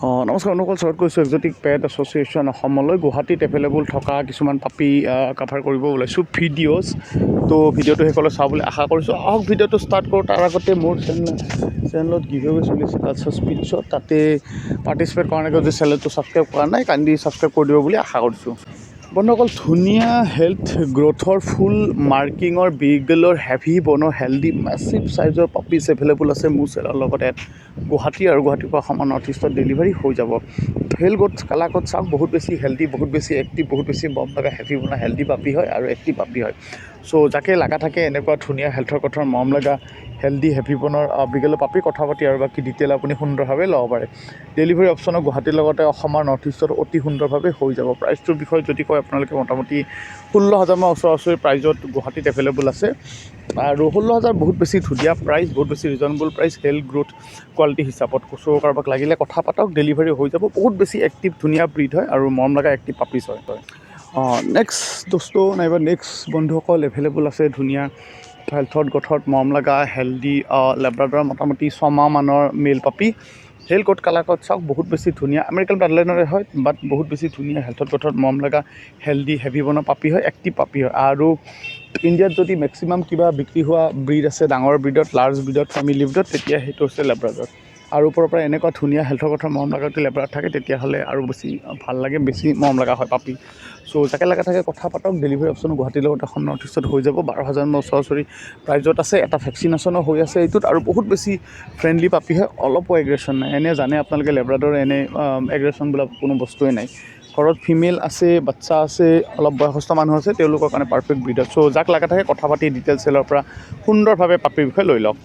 নমস্কাৰ, অনুকল স্বাগত কৰিছোঁ এক্সোটিক পেট এছ'চিয়েশ্যন অসমলৈ। গুৱাহাটীত এভেইলেবল থকা কিছুমান পাপি কাভাৰ কৰিব ওলাইছোঁ ভিডিঅ'জ। তো ভিডিঅ'টো সেইসকলে চাওঁ বুলি আশা কৰিছোঁ। আহক ভিডিঅ'টো ষ্টাৰ্ট কৰোঁ। তাৰ আগতে মোৰ চেনেলত গিভএৱে চলিছে কালচাৰ স্পিচত, তাতে পাৰ্টিচিপেট কৰা নাই। যদি চেনেলটো ছাবস্ক্ৰাইব কৰা নাই কাইণ্ডলি ছাবস্ক্ৰাইব কৰি দিব বুলি আশা কৰিছোঁ। বন্ধুসকল, ধুনীয়া হেল্থ গ্ৰ'থৰ ফুল মাৰ্কিঙৰ বিগেলৰ হেভি বনৰ হেল্ডি মেচিভ চাইজৰ পাপিজ এভেইলেবল আছে মোৰ চেনেলৰ লগতে গুৱাহাটী আৰু গুৱাহাটীৰ পৰা অসমৰ নৰ্থ ইষ্টত ডেলিভাৰী হৈ যাব। হেল গোটছ কালাকত চাওক, বহুত বেছি হেল্ডি, বহুত বেছি এক্টিভ, বহুত বেছি মম লগা হেভি বনোৱা হেল্ডি পাপি হয় আৰু এক্টিভ পাপি হয়। চ' যাকে লগা থাকে এনেকুৱা ধুনীয়া হেল্থৰ কথাৰ মম লগা হেল্ডি হেভি বনৰ বিগেলৰ পাপি, কথা পাতি আৰু বাকী ডিটেইল আপুনি সুন্দৰভাৱে ল'ব পাৰে। ডেলিভাৰী অপশ্যনৰ গুৱাহাটীৰ লগতে অসমৰ নৰ্থ ইষ্টত অতি সুন্দৰভাৱে হৈ যাব। প্ৰাইচটোৰ বিষয়ে যদি কয় আপোনালোকে মোটামুটি 16,000 মান ওচৰা-ওচৰি প্ৰাইজত গুৱাহাটীত এভেইলেবল আছে। আৰু 16,000 বহুত বেছি ধুনীয়া প্ৰাইচ, বহুত বেছি reasonable price health growth quality হিচাপত। চ' কাৰোবাক লাগিলে কথা পাতক, ডেলিভাৰী হৈ যাব। বহুত বেছি এক্টিভ ধুনীয়া ব্ৰিড হয় আৰু মৰম লগা এক্টিভ পাপিজ হয়। নেক্সট দোস্ত নাইবা নেক্সট বন্ধুসকল এভেইলেবল আছে ধুনীয়া হেল্থত গঠত মৰম লগা হেল্ডি লেব্ৰাডৰ মোটামুটি 6 মাহ মানৰ মেল পাপি। হেল কোট কালাকত চাওক, বহুত বেছি ধুনীয়া আমেৰিকান ব্লাডলাইনৰে হয়, বাট বহুত বেছি ধুনীয়া হেল্থত গঠত মৰম লগা হেল্ডি হেভি বনৰ পাপি হয়, এক্টিভ পাপি হয়। আৰু ইণ্ডিয়াত যদি মেক্সিমাম কিবা বিক্ৰী হোৱা ব্ৰিড আছে ডাঙৰ ব্ৰিডত, লাৰ্জ ব্ৰিডত, ফেমিলি ব্ৰিডত, তেতিয়া সেইটো হৈছে লেব্ৰাডৰ। আৰু ওপৰৰ পৰা এনেকুৱা ধুনীয়া হেল্থৰ কথা মৰম লগা যদি লেব্ৰাড থাকে তেতিয়াহ'লে আৰু বেছি ভাল লাগে, বেছি মৰম লগা হয় পাপি। চ' যাকে লগা থাকে কথা পাতক। ডেলিভাৰী অপশ্যন গুৱাহাটীৰ লগত অসম নৰ্থ ইষ্টত হৈ যাব। 12,000 মান ওচৰা-ওচৰি প্ৰাইজত আছে। এটা ভেকচিনেশ্যনো হৈ আছে এইটোত, আৰু বহুত বেছি ফ্ৰেণ্ডলি পাপি হয়, অলপো এগ্ৰেশ্যন নাই। এনে জানে আপোনালোকে লেব্ৰাডৰ এনে এগ্ৰেশ্যন বোলা কোনো বস্তুৱে নাই। ঘৰত ফিমেল আছে, বাচ্চা আছে, অলপ বয়সস্থ মানুহ আছে, তেওঁলোকৰ কাৰণে পাৰফেক্ট ব্ৰিড হয়। চ' যাক লগা থাকে কথা পাতি ডিটেইলছ চেলৰ পৰা সুন্দৰভাৱে পাপিৰ বিষয়ে লৈ লওক।